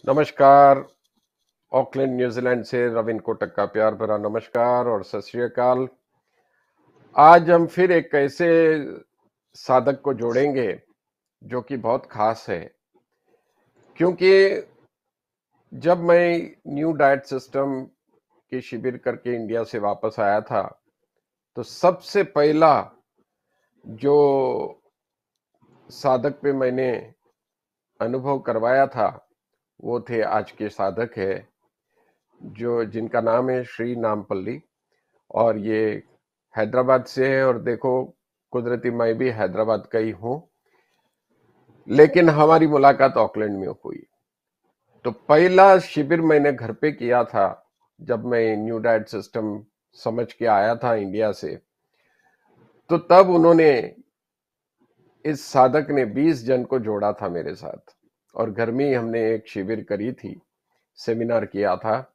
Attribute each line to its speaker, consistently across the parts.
Speaker 1: नमस्कार। Auckland New Zealand से रविंद्र कोटक का प्यार भरा नमस्कार और सत श्री अकाल। आज हम फिर एक ऐसे साधक को जोड़ेंगे जो कि बहुत खास है, क्योंकि जब मैं न्यू डाइट सिस्टम की शिविर करके इंडिया से वापस आया था तो सबसे पहला जो साधक पे मैंने अनुभव करवाया था वो थे आज के साधक है जो जिनका नाम है श्री नामपल्ली, और ये हैदराबाद से है। और देखो, कुदरती मैं भी हैदराबाद का ही हूं, लेकिन हमारी मुलाकात ऑकलैंड में हुई। तो पहला शिविर मैंने घर पे किया था जब मैं न्यू डाइट सिस्टम समझ के आया था इंडिया से। तो तब उन्होंने, इस साधक ने 20 जन को जोड़ा था मेरे साथ, और घर में ही हमने एक शिविर करी थी, सेमिनार किया था,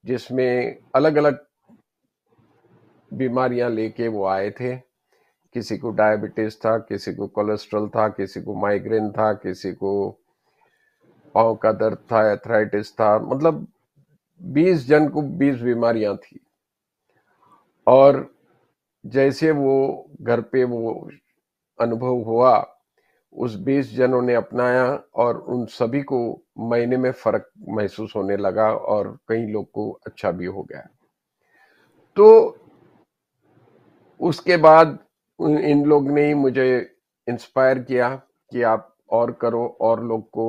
Speaker 1: जिसमें अलग अलग बीमारियां लेके वो आए थे। किसी को डायबिटीज था, किसी को कोलेस्ट्रॉल था, किसी को माइग्रेन था, किसी को पांव का दर्द था, एथराइटिस था। मतलब 20 जन को 20 बीमारियां थी। और जैसे वो घर पे वो अनुभव हुआ, उस 20 जनों ने अपनाया और उन सभी को महीने में फर्क महसूस होने लगा और कई लोग को अच्छा भी हो गया। तो उसके बाद इन लोग ने ही मुझे इंस्पायर किया कि आप और करो और लोग को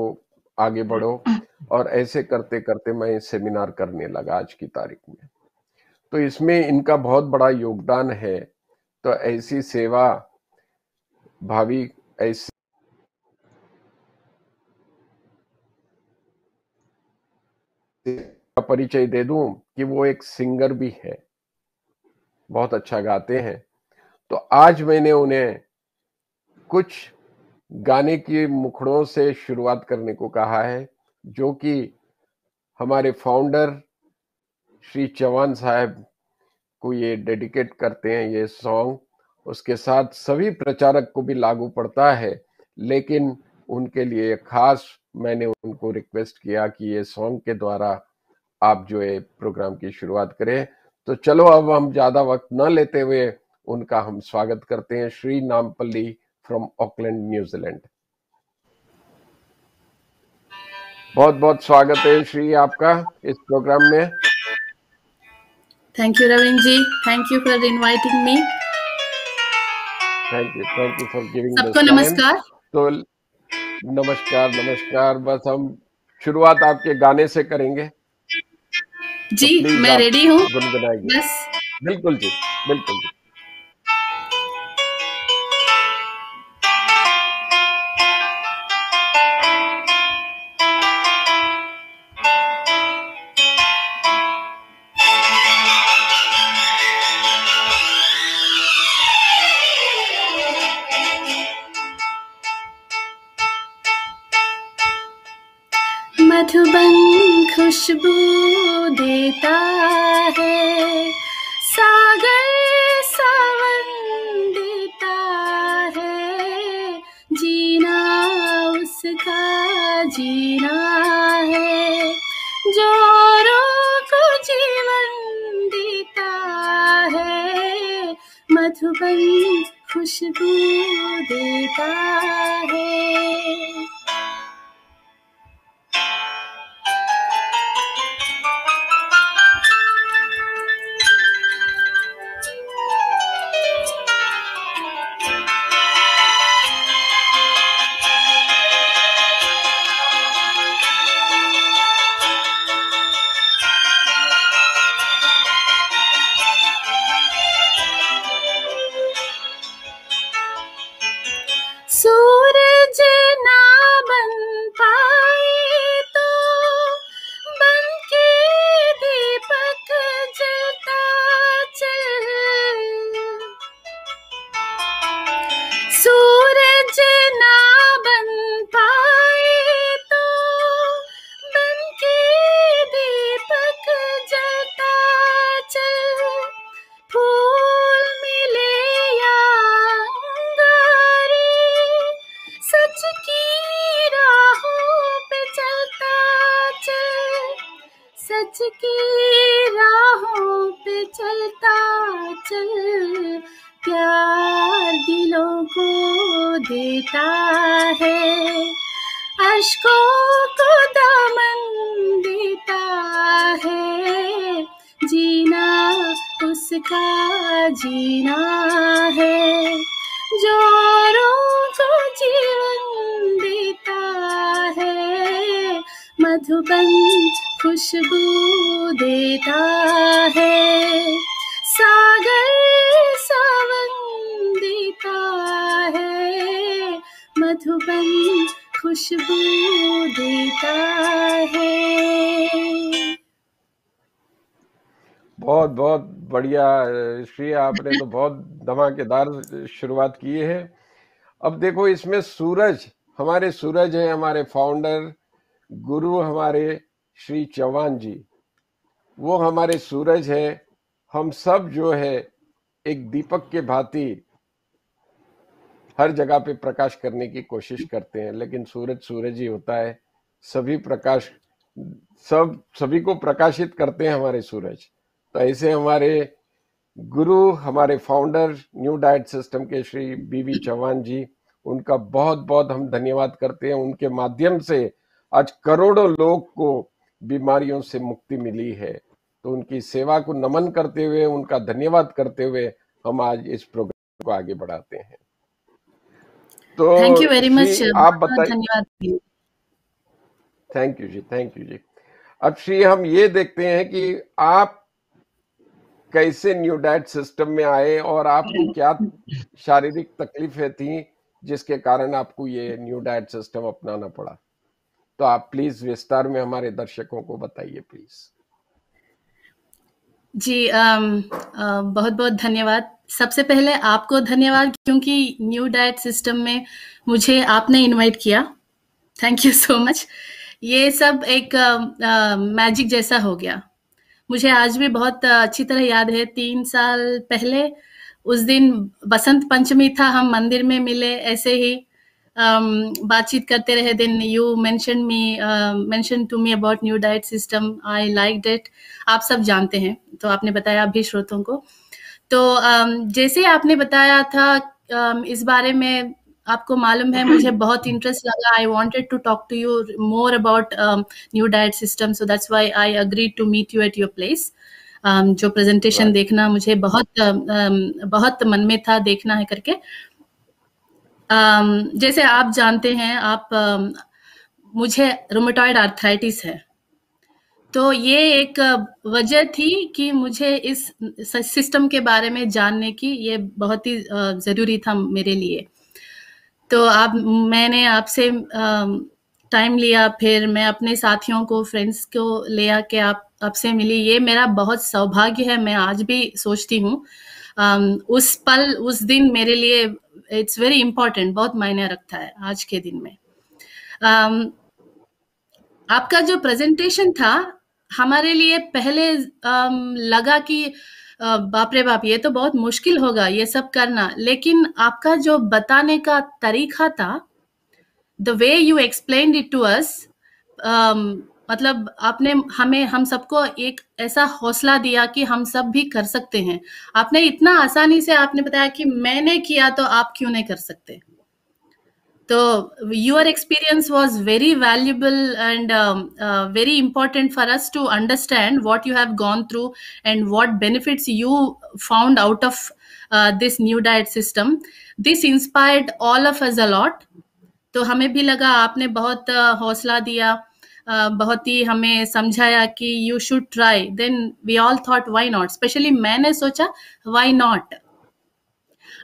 Speaker 1: आगे बढ़ो, और ऐसे करते करते मैं सेमिनार करने लगा आज की तारीख में। तो इसमें इनका बहुत बड़ा योगदान है। तो ऐसी सेवा भावी ऐसे का परिचय दे दूं कि वो एक सिंगर भी है, बहुत अच्छा गाते हैं। तो आज मैंने उन्हें कुछ गाने की मुखड़ों से शुरुआत करने को कहा है, जो कि हमारे फाउंडर श्री चौहान साहब को ये डेडिकेट करते हैं ये सॉन्ग। उसके साथ सभी प्रचारक को भी लागू पड़ता है, लेकिन उनके लिए खास मैंने उनको रिक्वेस्ट किया कि ये सॉन्ग के द्वारा आप जो है प्रोग्राम की शुरुआत करें। तो चलो अब हम ज्यादा वक्त न लेते हुए उनका हम स्वागत करते हैं, Shri Nampally from Auckland New Zealand. बहुत बहुत स्वागत है श्री आपका इस प्रोग्राम में।
Speaker 2: Thank you, Ravindji. Thank you for inviting me.
Speaker 1: Thank you for giving this
Speaker 2: सबको
Speaker 1: टाइम।
Speaker 2: नमस्कार।
Speaker 1: तो नमस्कार नमस्कार। बस हम शुरुआत आपके गाने से करेंगे, तो
Speaker 2: जी,
Speaker 1: प्लीज
Speaker 2: मैं
Speaker 1: आप
Speaker 2: रेडी हूँ।
Speaker 1: गुनगुनाइए।
Speaker 2: बस
Speaker 1: बिल्कुल जी, बिल्कुल जी।
Speaker 2: मधुबन खुशबू देता है, सागर सावन देता है, जीना उसका जीना है, जो औरों को जीवन देता है, मधुबन खुशबू देता है। सूरज ना सच की राहों पे चलता चल, प्यार दिलों को देता है, अश्कों को दामन देता है, जीना उसका जीना है, जोरों को जीवन देता है, मधुबन खुशबू देता है, सागर सावन देता है, मधुबन खुशबू देता है।
Speaker 1: बहुत बहुत बढ़िया श्री, आपने तो बहुत धमाकेदार शुरुआत की है। अब देखो, इसमें सूरज, हमारे सूरज है, हमारे फाउंडर गुरु हमारे श्री चौहान जी, वो हमारे सूरज है। हम सब जो है एक दीपक के भांति हर जगह पे प्रकाश करने की कोशिश करते हैं, लेकिन सूरज सूरज ही होता है। सभी प्रकाश, सभी को प्रकाशित करते हैं हमारे सूरज। तो ऐसे हमारे गुरु, हमारे फाउंडर न्यू डाइट सिस्टम के श्री बीवी चौहान जी, उनका बहुत बहुत हम धन्यवाद करते हैं। उनके माध्यम से आज करोड़ों लोग को बीमारियों से मुक्ति मिली है। तो उनकी सेवा को नमन करते हुए, उनका धन्यवाद करते हुए हम आज इस प्रोग्राम को आगे बढ़ाते हैं। तो
Speaker 2: थैंक यू वेरी मच,
Speaker 1: आप बताइए।
Speaker 2: धन्यवाद।
Speaker 1: Thank you ji, thank you ji. अब श्री, हम ये देखते हैं कि आप कैसे न्यू डाइट सिस्टम में आए और आपको क्या शारीरिक तकलीफें थी जिसके कारण आपको ये न्यू डाइट सिस्टम अपनाना पड़ा। तो आप प्लीज विस्तार में हमारे दर्शकों को बताइए प्लीज।
Speaker 2: जी, बहुत बहुत धन्यवाद। सबसे पहले आपको धन्यवाद, क्योंकि न्यू डाइट सिस्टम में मुझे आपने इनवाइट किया। Thank you so much. ये सब एक मैजिक जैसा हो गया। मुझे आज भी बहुत अच्छी तरह याद है, 3 साल पहले उस दिन बसंत पंचमी था, हम मंदिर में मिले ऐसे ही, बातचीत करते रहे। Then you mention to me about new diet system, I liked it. आप सब जानते हैं, तो आपने बताया भी श्रोतों को। तो जैसे आपने बताया था, इस बारे में आपको मालूम है, मुझे बहुत इंटरेस्ट लगा। I wanted to talk to you more about new diet system, so that's why I agreed to meet you at your place. जो प्रेजेंटेशन देखना मुझे बहुत मन में था, देखना है करके। जैसे आप जानते हैं, मुझे रूमेटॉइड आर्थराइटिस है। तो ये एक वजह थी कि मुझे इस सिस्टम के बारे में जानने की, ये बहुत ही ज़रूरी था मेरे लिए। तो मैंने आपसे टाइम लिया, फिर मैं अपने साथियों को, फ्रेंड्स को ले आके आपसे मिली। ये मेरा बहुत सौभाग्य है, मैं आज भी सोचती हूँ। उस पल, उस दिन मेरे लिए इट्स वेरी इम्पोर्टेंट, बहुत मायने रखता है आज के दिन में। आपका जो प्रेजेंटेशन था, हमारे लिए पहले लगा कि बाप रे बाप, ये तो बहुत मुश्किल होगा ये सब करना। लेकिन आपका जो बताने का तरीका था, the way you explained it to us, मतलब आपने हम सबको एक ऐसा हौसला दिया कि हम सब भी कर सकते हैं। आपने इतना आसानी से आपने बताया कि मैंने किया तो आप क्यों नहीं कर सकते। तो your experience was very valuable and very important for us to understand what you have gone through and what benefits you found out of this new diet system. This inspired all of us a lot. तो हमें भी लगा, आपने बहुत हौसला दिया, बहुत ही हमें समझाया कि you should try. Then we all thought why not. Especially मैंने सोचा why not.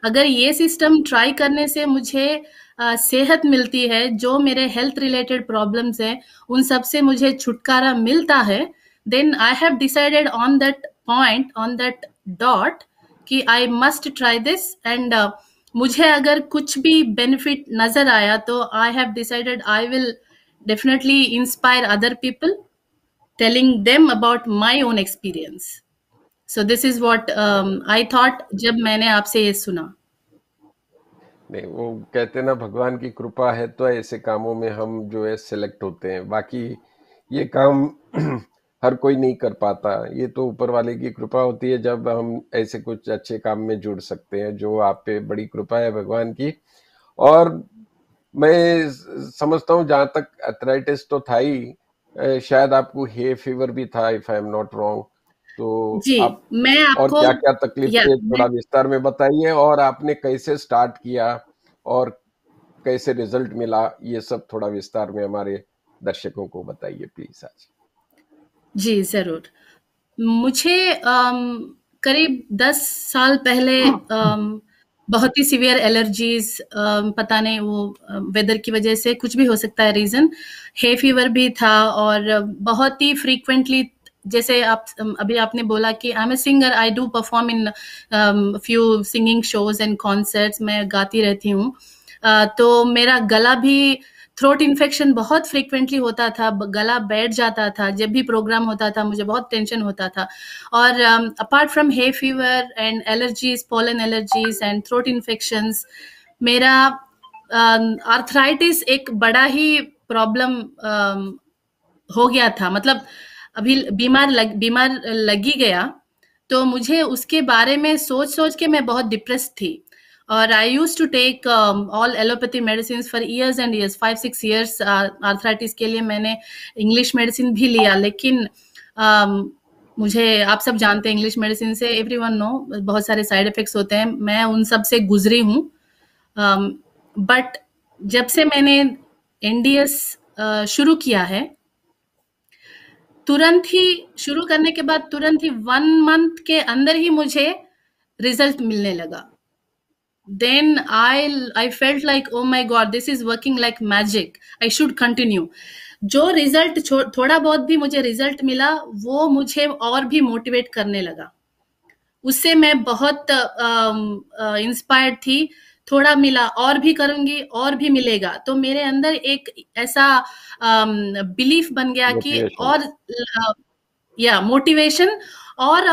Speaker 2: अगर ये सिस्टम ट्राई करने से मुझे सेहत मिलती है, जो मेरे हेल्थ रिलेटेड प्रॉब्लम्स हैं उन सब से मुझे छुटकारा मिलता है, then I have decided on that point, on that dot, कि I must try this. And मुझे अगर कुछ भी बेनिफिट नजर आया तो I have decided I will definitely inspire other people, telling them about my own experience. So this is what I thought जब मैंने आपसे ये सुना।
Speaker 1: नहीं, वो कहते ना, भगवान की कृपा है तो ऐसे कामों में हम जो है सिलेक्ट होते हैं। बाकी ये काम हर कोई नहीं कर पाता। ये तो ऊपर वाले की कृपा होती है जब हम ऐसे कुछ अच्छे काम में जुड़ सकते हैं, जो आप पे बड़ी कृपा है भगवान की। और मैं समझता हूँ जहां तक अर्थराइटिस तो था ही, शायद आपको हे फीवर भी था, if I am not wrong. तो
Speaker 2: जी,
Speaker 1: आप
Speaker 2: मैं
Speaker 1: और
Speaker 2: आपको
Speaker 1: क्या क्या तकलीफ
Speaker 2: या
Speaker 1: थे
Speaker 2: मैं
Speaker 1: थोड़ा विस्तार में बताइए, और आपने कैसे स्टार्ट किया और कैसे रिजल्ट मिला, ये सब थोड़ा विस्तार में हमारे दर्शकों को बताइए प्लीज आज।
Speaker 2: जी, ज़रूर। मुझे करीब 10 साल पहले बहुत ही सीवियर एलर्जीज़, पता नहीं वो वेदर की वजह से कुछ भी हो सकता है रीज़न। हे फीवर भी था और बहुत ही फ्रीक्वेंटली, जैसे आप अभी आपने बोला कि I am a singer, I do perform in few singing shows and concerts, मैं गाती रहती हूँ। तो मेरा गला भी, थ्रोट इन्फेक्शन बहुत फ्रीक्वेंटली होता था, गला बैठ जाता था, जब भी प्रोग्राम होता था मुझे बहुत टेंशन होता था। और apart from hay fever and allergies, pollen allergies and throat infections, मेरा आर्थराइटिस एक बड़ा ही प्रॉब्लम हो गया था। मतलब अभी बीमार लगी गया, तो मुझे उसके बारे में सोच सोच के मैं बहुत डिप्रेस थी। और I use to take all allopathy medicine for years and years, 5-6 years arthritis के लिए मैंने इंग्लिश मेडिसिन भी लिया। लेकिन मुझे, आप सब जानते हैं इंग्लिश मेडिसिन से, एवरीवन नो, बहुत सारे साइड इफेक्ट्स होते हैं, मैं उन सब से गुजरी हूँ। बट जब से मैंने एनडीएस शुरू किया है, तुरंत ही शुरू करने के बाद तुरंत ही 1 मंथ के अंदर ही मुझे रिजल्ट मिलने लगा। Then I felt like, oh my god, this is working like magic, I should continue. जो रिजल्ट थोड़ा बहुत भी मुझे रिजल्ट मिला, वो मुझे और भी मोटिवेट करने लगा। उससे मैं बहुत इंस्पायर्ड थी। थोड़ा मिला, और भी करूंगी, और भी मिलेगा। तो मेरे अंदर एक ऐसा बिलीफ बन गया कि
Speaker 1: मोटिवेशन।
Speaker 2: और या मोटिवेशन, और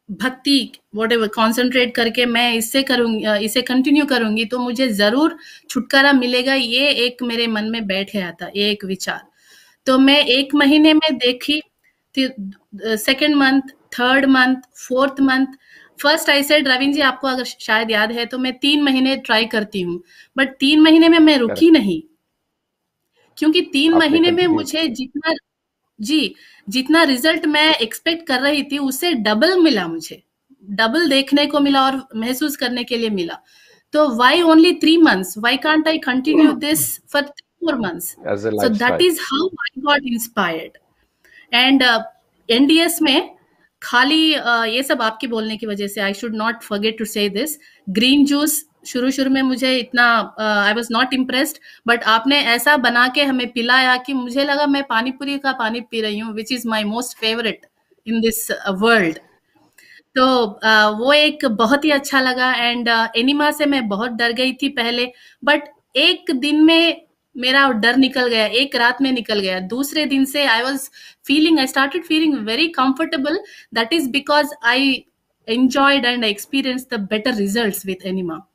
Speaker 2: भक्ति, वॉट एवर, कॉन्सेंट्रेट करके मैं इससे करूंगी, इसे कंटिन्यू करूंगी तो मुझे जरूर छुटकारा मिलेगा। ये एक मेरे मन में बैठ गया था, ये एक विचार। तो मैं 1 महीने में देखी, second month, third month, fourth month. First I said, Ravindra ji आपको अगर शायद याद है तो मैं 3 महीने ट्राई करती हूँ, बट 3 महीने में मैं रुकी
Speaker 1: करेक्ट।
Speaker 2: नहीं, क्योंकि 3
Speaker 1: आपने
Speaker 2: महीने में
Speaker 1: कंटिन्यू
Speaker 2: मुझे जितना, जी, जितना रिजल्ट मैं एक्सपेक्ट कर रही थी उससे डबल मिला मुझे। डबल देखने को मिला और महसूस करने के लिए मिला। तो why only 3 months? Why can't I continue this for 3 more months?
Speaker 1: As a
Speaker 2: So
Speaker 1: life
Speaker 2: that
Speaker 1: style.
Speaker 2: is how I got inspired. And एनडीएस में खाली ये सब आपके बोलने की वजह से, I should not forget to say this, green juice शुरू शुरू में मुझे इतना, I was not impressed, but आपने ऐसा बना के हमें पिलाया कि मुझे लगा मैं पानी पूरी का पानी पी रही हूँ, which is my most favourite in this world. तो वो एक बहुत ही अच्छा लगा। एंड एनिमा से मैं बहुत डर गई थी पहले, बट एक दिन में मेरा डर निकल गया, एक रात में निकल गया। दूसरे दिन से I started feeling very comfortable. That is because I enjoyed and I experience the better results with enema.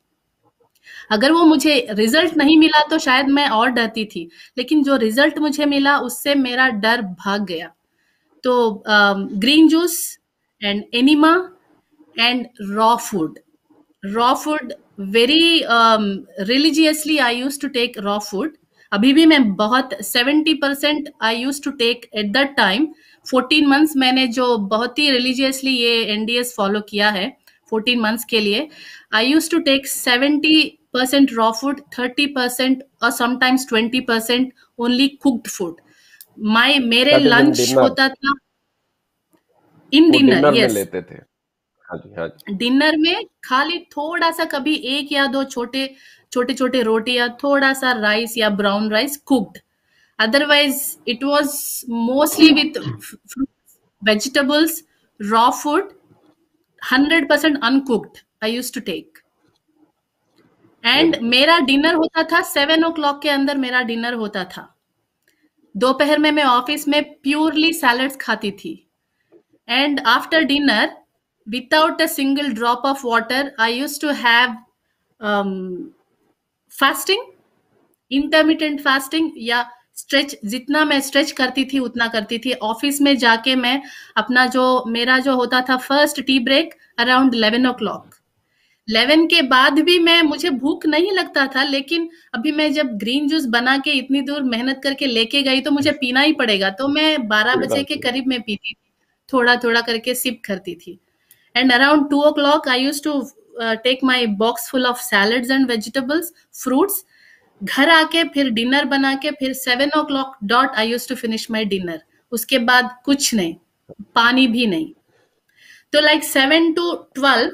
Speaker 2: अगर वो मुझे रिजल्ट नहीं मिला तो शायद मैं और डरती थी, लेकिन जो रिजल्ट मुझे मिला उससे मेरा डर भाग गया। तो green juice and enema and raw food very religiously I used to take raw food। अभी भी मैं बहुत 70% I used to take at that time। 14 months मैंने जो बहुत ही religiously ये NDS फॉलो किया है 14 months के लिए। I used to take 70% raw food, 30% or sometimes 20% only cooked food। मेरे
Speaker 1: that is in
Speaker 2: lunch
Speaker 1: dinner.
Speaker 2: होता था इन
Speaker 1: वो
Speaker 2: डिनर,
Speaker 1: डिनर में
Speaker 2: यस।
Speaker 1: लेते थे। हाँ जी, हाँ जी।
Speaker 2: डिनर में खाली थोड़ा सा, कभी 1 या 2 छोटे छोटे छोटे रोटी या थोड़ा सा राइस या brown rice cooked. Otherwise it was mostly with vegetables, raw food, 100% uncooked I use to take.
Speaker 1: Very
Speaker 2: and
Speaker 1: good.
Speaker 2: मेरा डिनर होता था 7 o'clock के अंदर, मेरा डिनर होता था। दोपहर में मैं ऑफिस में प्योरली सैलड्स खाती थी। And after dinner, without a single drop of water, I used to have um, fasting, intermittent fasting, या जितना मैं स्ट्रेच करती थी उतना करती थी। ऑफिस में जाके मैं अपना जो मेरा जो होता था first tea break around 11 o'clock। 11 के बाद भी मुझे भूख नहीं लगता था, लेकिन अभी मैं जब ग्रीन जूस बना के इतनी दूर मेहनत करके लेके गई तो मुझे पीना ही पड़ेगा, तो मैं 12 बजे के करीब में पीती थी, थोड़ा थोड़ा करके सिप करती थी। And around 2 o'clock I use to take my box full of salads and vegetables, fruits. घर आके फिर डिनर बना के फिर 7 o'clock dot I use to finish my dinner. उसके बाद कुछ नहीं, पानी भी नहीं। तो लाइक 7 to 12,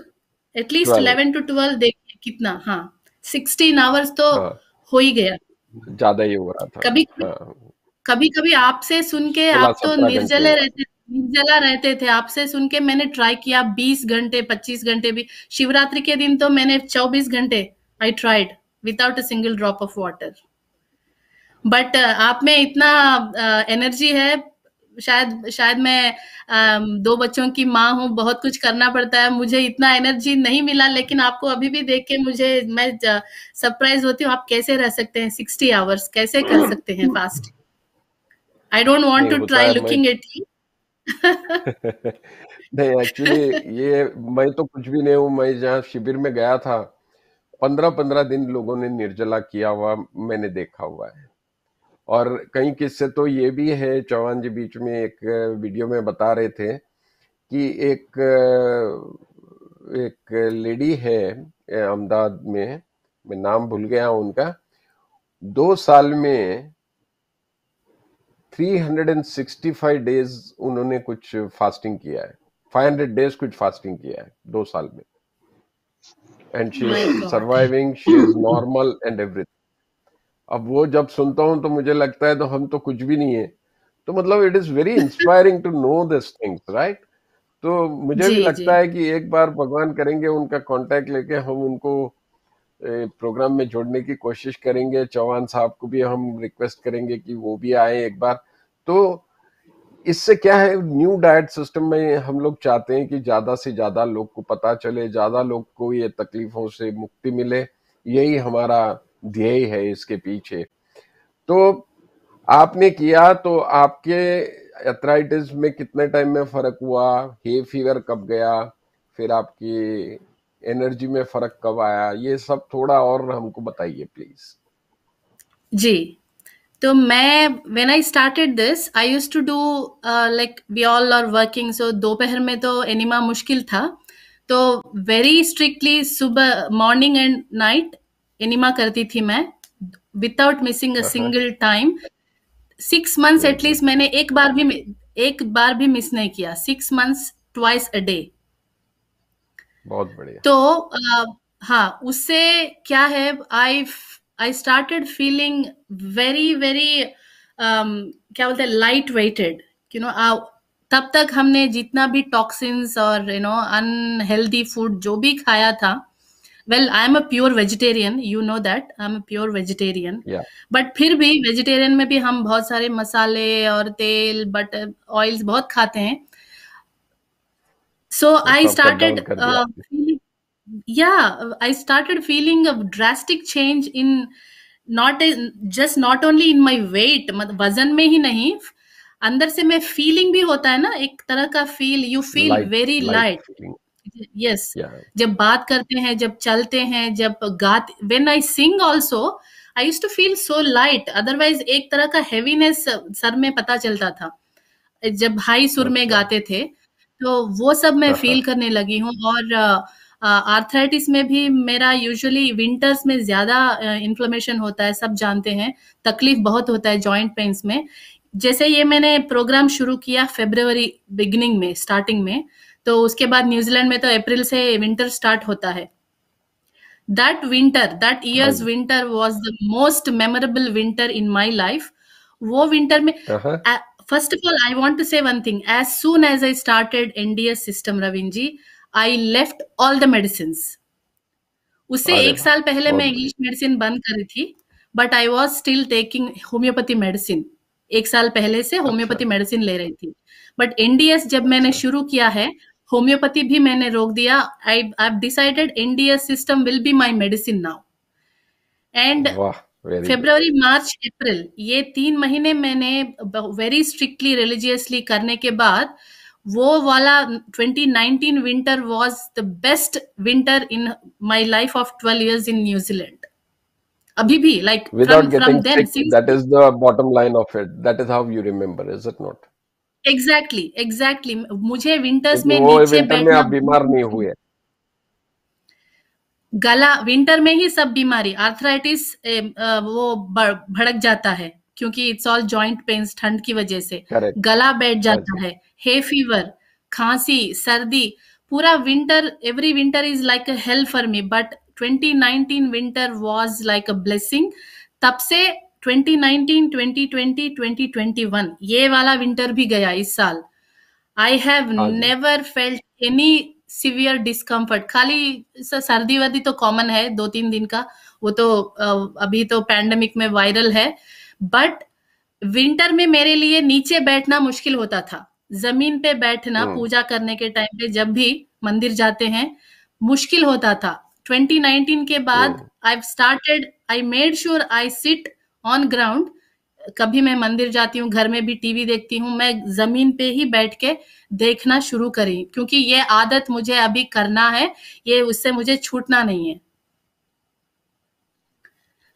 Speaker 2: एटलीस्ट 11 to 12, देखिए कितना, हाँ 16 आवर्स तो हो ही गया,
Speaker 1: ज्यादा ही हो रहा था।
Speaker 2: कभी कभी कभी आपसे सुन के, आप तो निर्जला रहते थे, आपसे सुन के मैंने ट्राई किया 20 घंटे 25 घंटे भी। शिवरात्रि के दिन तो मैंने 24 घंटे I tried without a single drop of water. But आप में इतना एनर्जी है, शायद मैं 2 बच्चों की माँ हूँ, बहुत कुछ करना पड़ता है, मुझे इतना एनर्जी नहीं मिला। लेकिन आपको अभी भी देख के मैं सरप्राइज होती हूँ, आप कैसे रह सकते हैं 60 आवर्स, कैसे कर सकते हैं fast. I don't want to try looking at you.
Speaker 1: नहीं, एक्चुअली ये मैं तो कुछ भी नहीं हूँ। मैं जहाँ शिविर में गया था 15-15 दिन लोगों ने निर्जला किया हुआ मैंने देखा हुआ है। और कई किस्से तो ये भी है, चौहान जी बीच में एक वीडियो में बता रहे थे कि एक लेडी है अहमदाबाद में, मैं नाम भूल गया उनका, 2 साल में 365 डेज उन्होंने कुछ फास्टिंग किया है, 500 डेज कुछ फास्टिंग किया है 2 साल में। And she is surviving, she is normal and everything. अब वो जब सुनता हूं तो मुझे लगता है तो हम तो कुछ भी नहीं है। तो मतलब it is very inspiring to know this things, right. तो मुझे भी लगता है कि एक बार भगवान करेंगे उनका कांटेक्ट लेके हम उनको प्रोग्राम में जोड़ने की कोशिश करेंगे। चौहान साहब को भी हम रिक्वेस्ट करेंगे कि वो भी आए एक बार। तो इससे क्या है, न्यू डाइट सिस्टम में हम लोग चाहते हैं कि ज्यादा से ज्यादा लोग को पता चले, ज्यादा लोग को ये तकलीफों से मुक्ति मिले, यही हमारा ध्येय है इसके पीछे। तो आपने किया तो आपके एथराइटिस में कितने टाइम में फर्क हुआ, हे फीवर कब गया, फिर आपकी एनर्जी में फर्क कब आया, ये सब थोड़ा और हमको बताइए प्लीज।
Speaker 2: जी, तो when I started this I used to do like we all are working, so दोपहर में तो एनिमा मुश्किल था, तो वेरी स्ट्रिक्टली सुबह मॉर्निंग एंड नाइट एनिमा करती थी मैं without missing a single time. 6 months at least मैंने एक बार भी मिस नहीं किया। 6 months ट्वाइस अ डे।
Speaker 1: बहुत बढ़िया।
Speaker 2: तो हाँ, उससे क्या है, आई स्टार्टेड फीलिंग वेरी वेरी क्या बोलते हैं, लाइट वेटेड, यू नो। तब तक हमने जितना भी टॉक्सिन्स और अनहेल्दी फूड जो भी खाया था, well I am a pure vegetarian, you know that I am a pure vegetarian. But फिर भी वेजिटेरियन में भी हम बहुत सारे मसाले और तेल, बटर, ऑयल्स बहुत खाते हैं। So I started I started feeling a drastic change in not only in my weight, मतलब वजन में ही नहीं, अंदर से मैं फीलिंग भी होता है ना, एक तरह का feel, you feel very light. Yes, जब बात करते हैं, जब चलते हैं, जब गाते, when I sing also I used to feel so light. Otherwise एक तरह का हेवीनेस सर में पता चलता था जब हाई सुर में गाते थे, तो वो सब मैं फील करने लगी हूँ। और आर्थराइटिस में भी मेरा यूजुअली विंटर्स में ज्यादा इन्फ्लेमेशन होता है, सब जानते हैं, तकलीफ बहुत होता है जॉइंट पेन्स में। जैसे ये मैंने प्रोग्राम शुरू किया फरवरी बिगिनिंग में, स्टार्टिंग में, तो उसके बाद न्यूजीलैंड में तो अप्रैल से विंटर स्टार्ट होता है। that year's winter was the most memorable winter in my life. वो विंटर में first of all, I want to say one thing. As soon as I started NDS system, Ravinji, I left all the medicines. उससे 1 साल पहले मैं English medicine बंद करी थी, but I was still taking homeopathy medicine. 1 साल पहले से होम्योपैथी मेडिसिन ले रही थी, बट एनडीएस जब मैंने शुरू किया है, होम्योपैथी भी मैंने रोक दिया। I have decided NDS system will be my medicine now. And
Speaker 1: very good.
Speaker 2: फरवरी, मार्च, अप्रैल, ये 3 महीने मैंने वेरी स्ट्रिक्टली रिलीजियसली करने के बाद वो वाला 2019 winter was the best winter in my life of 12 years in New Zealand. अभी भी like
Speaker 1: Without
Speaker 2: from
Speaker 1: getting
Speaker 2: then
Speaker 1: sick,
Speaker 2: since.
Speaker 1: that is the bottom line of it. That is how you remember, is it not?
Speaker 2: Exactly exactly, मुझे winters
Speaker 1: क्योंकि
Speaker 2: में
Speaker 1: वो
Speaker 2: नीचे
Speaker 1: winter में
Speaker 2: बैठना
Speaker 1: आप बीमार नहीं हुए।
Speaker 2: गला विंटर में ही सब बीमारी आर्थराइटिस वो भड़क जाता है क्योंकि इट्स ऑल जॉइंट पेन्स ठंड की वजह से
Speaker 1: करेक्ट।
Speaker 2: गला बैठ
Speaker 1: हाँ
Speaker 2: जाता
Speaker 1: जी।
Speaker 2: है, हे फीवर, खांसी, सर्दी, पूरा winter, every winter is like a hello for me, but 2019 winter was like a blessing. तब से 2019, 2020, 2021 ये वाला विंटर भी गया इस साल। आई हैव
Speaker 1: हाँ जी।
Speaker 2: Never felt any severe discomfort. खाली सर्दी वर्दी तो कॉमन है 2-3 दिन का, वो तो अभी तो पैंडेमिक में वायरल है, बट विंटर में मेरे लिए नीचे बैठना मुश्किल होता था। जमीन पे बैठना पूजा करने के टाइम पे जब भी मंदिर जाते हैं मुश्किल होता था। 2019 के बाद I made sure I sit on ground. कभी मैं मंदिर जाती हूँ, घर में भी टीवी देखती हूँ, मैं जमीन पे ही बैठ के देखना शुरू करी क्योंकि ये आदत मुझे अभी करना है, ये उससे मुझे छूटना नहीं है।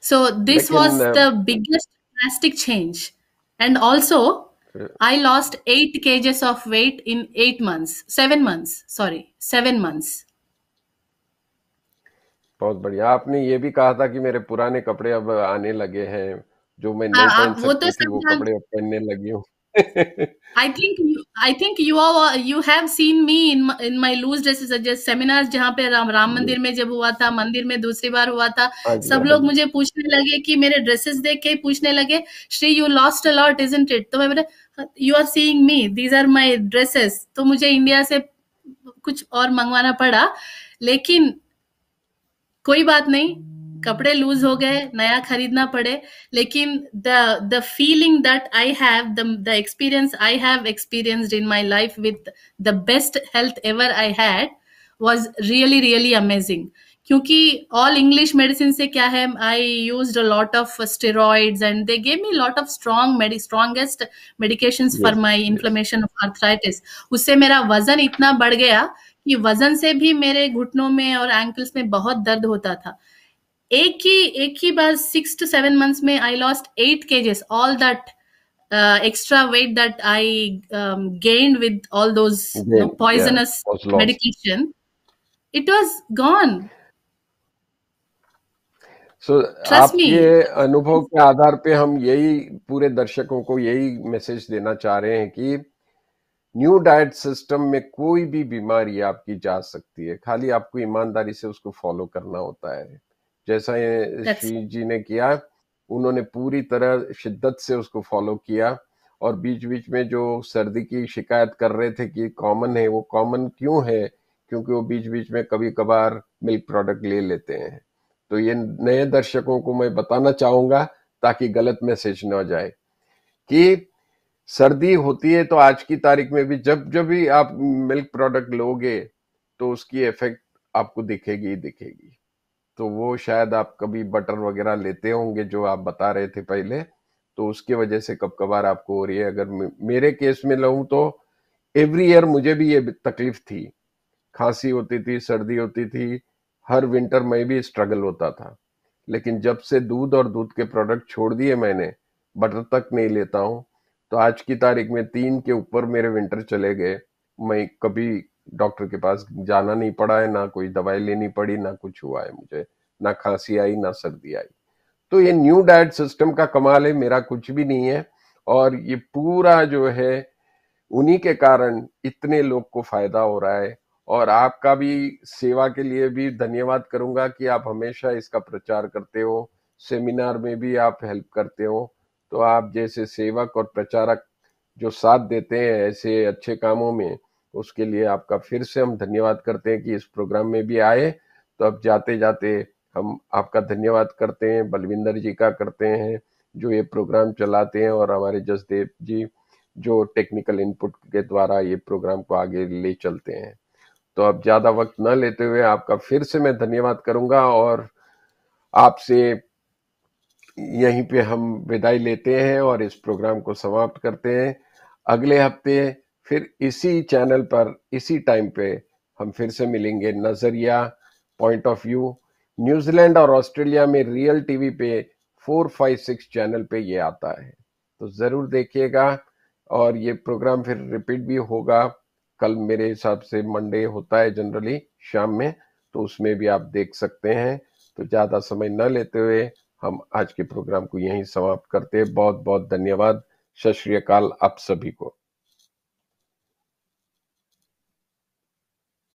Speaker 2: So this was
Speaker 1: लेकिन
Speaker 2: the biggest drastic change. And also, I lost 8 kgs of weight in 8 months, 7 months, sorry, 7 months.
Speaker 1: बहुत बढ़िया। आपने ये भी कहा था कि मेरे पुराने कपड़े अब आने लगे हैं, जो मैं नहीं पहन
Speaker 2: वो तो
Speaker 1: सकती थी,
Speaker 2: सब
Speaker 1: वो
Speaker 2: जान,
Speaker 1: कपड़े अब पहनने लगी हूँ।
Speaker 2: I think you have seen me in my loose dresses, जैसे सेमिनार्स जहाँ पे राम
Speaker 1: जी।
Speaker 2: मंदिर में जब हुआ था, मंदिर में दूसरी बार हुआ था,
Speaker 1: हाँ जी,
Speaker 2: सब
Speaker 1: हाँ
Speaker 2: लोग
Speaker 1: जी।
Speaker 2: मुझे पूछने लगे कि मेरे ड्रेसेस देख के पूछने लगे, Shri you lost a lot isn't it? तो मैं बोले you are seeing me, these are my dresses. तो मुझे इंडिया से कुछ और मंगवाना पड़ा, लेकिन कोई बात नहीं, कपड़े लूज हो गए, नया खरीदना पड़े, लेकिन the feeling that I have, the experience I have experienced in my life with the best health ever I had was really really amazing. क्योंकि ऑल इंग्लिश मेडिसिन से क्या है, I used a lot of steroids and they gave me lot of strongest medications for
Speaker 1: yes,
Speaker 2: my
Speaker 1: yes.
Speaker 2: Inflammation of arthritis. उससे मेरा वजन इतना बढ़ गया कि वजन से भी मेरे घुटनों में और एंकल्स में बहुत दर्द होता था। एक ही बार 6 to 7 months में I lost 8 kgs, all that extra weight that I gained with all those
Speaker 1: Again, yeah,
Speaker 2: poisonous
Speaker 1: was lost.
Speaker 2: medication, it was gone.
Speaker 1: So
Speaker 2: Trust
Speaker 1: आपके
Speaker 2: me.
Speaker 1: अनुभव के आधार पे हम यही पूरे दर्शकों को यही मैसेज देना चाह रहे हैं कि न्यू डाइट सिस्टम में कोई भी बीमारी आपकी जा सकती है, खाली आपको ईमानदारी से उसको फॉलो करना होता है। जैसा ये
Speaker 2: That's
Speaker 1: श्री जी ने किया, उन्होंने पूरी तरह शिद्दत से उसको फॉलो किया। और बीच बीच में जो सर्दी की शिकायत कर रहे थे कि कॉमन है, वो कॉमन क्यों है? क्योंकि वो बीच बीच में कभी कभार मिल्क प्रोडक्ट ले लेते हैं। तो ये नए दर्शकों को मैं बताना चाहूंगा ताकि गलत मैसेज न जाए कि सर्दी होती है तो आज की तारीख में भी जब जब भी आप मिल्क प्रोडक्ट लोगे तो उसकी इफेक्ट आपको दिखेगी ही दिखेगी। तो वो शायद आप कभी बटर वगैरह लेते होंगे जो आप बता रहे थे पहले, तो उसकी वजह से कब कभार आपको हो रही है। अगर मेरे केस में लूं तो एवरी ईयर मुझे भी ये तकलीफ थी, खांसी होती थी, सर्दी होती थी, हर विंटर में भी स्ट्रगल होता था। लेकिन जब से दूध और दूध के प्रोडक्ट छोड़ दिए मैंने, बटर तक नहीं लेता हूं, तो आज की तारीख में 3 के ऊपर मेरे विंटर चले गए। मैं कभी डॉक्टर के पास जाना नहीं पड़ा है, ना कोई दवाई लेनी पड़ी, ना कुछ हुआ है मुझे, ना खांसी आई ना सर्दी आई। तो ये न्यू डाइट सिस्टम का कमाल है, मेरा कुछ भी नहीं है। और ये पूरा जो है उन्हीं के कारण इतने लोग को फायदा हो रहा है। और आपका भी सेवा के लिए भी धन्यवाद करूंगा कि आप हमेशा इसका प्रचार करते हो, सेमिनार में भी आप हेल्प करते हो। तो आप जैसे सेवक और प्रचारक जो साथ देते हैं ऐसे अच्छे कामों में, उसके लिए आपका फिर से हम धन्यवाद करते हैं कि इस प्रोग्राम में भी आए। तो अब जाते जाते हम आपका धन्यवाद करते हैं, बलविंदर जी का करते हैं जो ये प्रोग्राम चलाते हैं, और हमारे जसदेव जी जो टेक्निकल इनपुट के द्वारा ये प्रोग्राम को आगे ले चलते हैं। तो अब ज्यादा वक्त न लेते हुए आपका फिर से मैं धन्यवाद करूंगा और आपसे यहीं पे हम विदाई लेते हैं और इस प्रोग्राम को समाप्त करते हैं। अगले हफ्ते फिर इसी चैनल पर इसी टाइम पे हम फिर से मिलेंगे। नजरिया, पॉइंट ऑफ व्यू। न्यूजीलैंड और ऑस्ट्रेलिया में रियल टीवी पे 4, 5, 6 चैनल पे ये आता है, तो जरूर देखिएगा। और ये प्रोग्राम फिर रिपीट भी होगा कल, मेरे हिसाब से मंडे होता है जनरली शाम में, तो उसमें भी आप देख सकते हैं। तो ज्यादा समय न लेते हुए हम आज के प्रोग्राम को यहीं समाप्त करते हैं। बहुत बहुत धन्यवाद। सत श्री अकाल आप सभी को।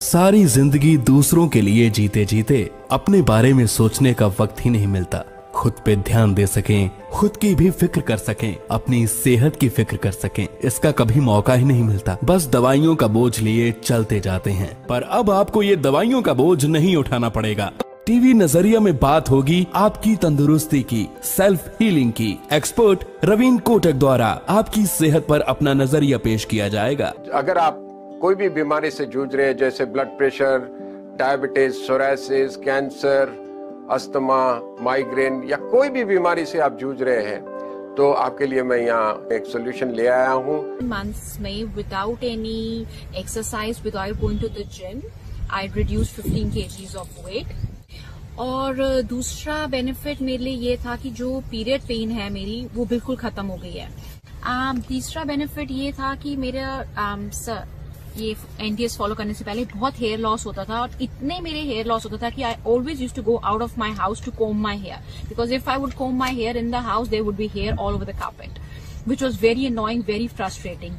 Speaker 3: सारी जिंदगी दूसरों के लिए जीते जीते अपने बारे में सोचने का वक्त ही नहीं मिलता। खुद पे ध्यान दे सकें, खुद की भी फिक्र कर सकें, अपनी सेहत की फिक्र कर सकें, इसका कभी मौका ही नहीं मिलता। बस दवाइयों का बोझ लिए चलते जाते हैं। पर अब आपको ये दवाइयों का बोझ नहीं उठाना पड़ेगा। टीवी नजरिया में बात होगी आपकी तंदुरुस्ती की, सेल्फ हीलिंग की। एक्सपर्ट रवीन कोटक द्वारा आपकी सेहत पर अपना नजरिया पेश किया जाएगा।
Speaker 1: अगर आप कोई भी बीमारी से जूझ रहे हैं, जैसे blood pressure, diabetes, psoriasis, cancer, asthma, migraine या कोई भी बीमारी से आप जूझ रहे हैं, तो आपके लिए मैं यहाँ एक सोल्यूशन ले आया हूँ।
Speaker 4: मंथ्स में without any exercise, without going to the gym, I reduce 15 kgs of weight. और दूसरा बेनिफिट मेरे लिए ये था कि जो पीरियड पेन है मेरी, वो बिल्कुल खत्म हो गई है। तीसरा बेनिफिट ये था कि मेरा ये NDS फॉलो करने से पहले बहुत हेयर लॉस होता था, और इतने मेरे हेयर लॉस होता था कि I always used to go out of my house to comb my hair, because if I would comb my hair in the house there would be hair all over the carpet, which was very annoying, very frustrating.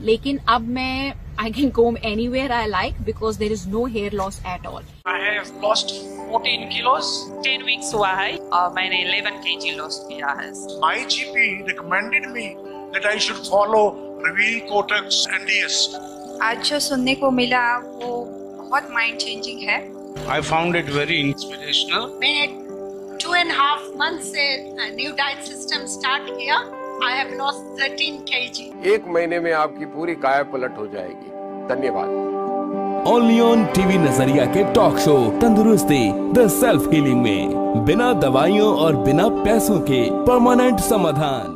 Speaker 4: लेकिन अब मैं I can comb anywhere I like because there is no hair loss at all.
Speaker 5: I have lost 14 kilos. 10 weeks हुआ है और मैंने 11 kg lost किया है.
Speaker 6: My GP recommended me that I should follow Raveen Kotak's NDS.
Speaker 7: आज जो सुनने को मिला वो बहुत माइंड चेंजिंग है।
Speaker 6: I found it very inspirational.
Speaker 8: मैंने 2.5 months से न्यू डाइट सिस्टम स्टार्ट किया। I have lost 13 kg.
Speaker 1: एक महीने में आपकी पूरी काया पलट हो जाएगी। धन्यवाद।
Speaker 3: ओनली ऑन टीवी नजरिया के टॉक शो तंदुरुस्ती द सेल्फ हीलिंग में बिना दवाइयों और बिना पैसों के परमानेंट समाधान।